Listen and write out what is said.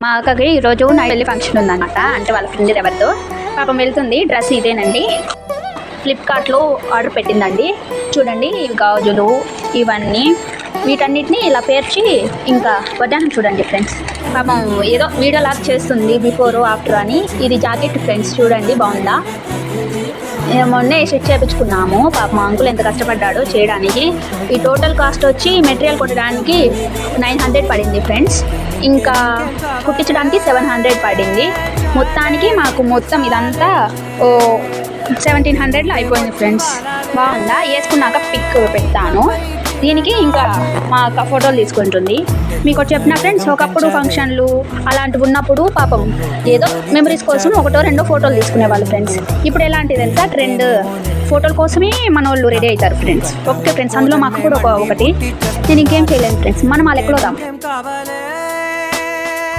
మా అక్కకి ఈరోజు నైట్ వెళ్ళి ఫంక్షన్ ఉందన్నమాట. అంటే వాళ్ళ ఫ్రెండ్ ఎవరితో పాపం వెళ్తుంది. డ్రెస్ ఇదేనండి, ఫ్లిప్కార్ట్లో ఆర్డర్ పెట్టిందండి. చూడండి ఇవి గాజులు ఇవన్నీ, వీటన్నిటిని ఇలా పేర్చి ఇంకా వడ్డానం చూడండి ఫ్రెండ్స్. పాపం ఏదో వీడియో లాగా చేస్తుంది బిఫోర్ ఆఫ్టర్ అని. ఇది జాకెట్ ఫ్రెండ్స్, చూడండి బాగుందా. మొన్నే స్టిచ్ చేయించుకున్నాము. పాప మా అంకుల్ ఎంత కష్టపడ్డాడో చేయడానికి. ఈ టోటల్ కాస్ట్ వచ్చి మెటీరియల్ కొట్టడానికి 900 పడింది ఫ్రెండ్స్. ఇంకా కుట్టించడానికి 700 పడింది. మొత్తానికి మాకు మొత్తం ఇదంతా 1700లో అయిపోయింది ఫ్రెండ్స్. బాగుందా, వేసుకున్నాక పిక్ పెడతాను. దీనికి ఇంకా మా అక్క ఫోటోలు తీసుకుంటుంది. మీకు చెప్పిన ఫ్రెండ్స్, ఒకప్పుడు ఫంక్షన్లు అలాంటివి ఉన్నప్పుడు పాపం ఏదో మెమరీస్ కోసం ఒకటో రెండో ఫోటోలు తీసుకునేవాళ్ళు ఫ్రెండ్స్. ఇప్పుడు ఎలాంటిది తెలుసా, ట్రెండ్ ఫోటోల కోసమే మన వాళ్ళు రెడీ అవుతారు ఫ్రెండ్స్. ఓకే ఫ్రెండ్స్, అందులో మాకు కూడా ఒకటి. నేను ఇంకేం చేయలేను ఫ్రెండ్స్, మనం ఆ లెక్కలో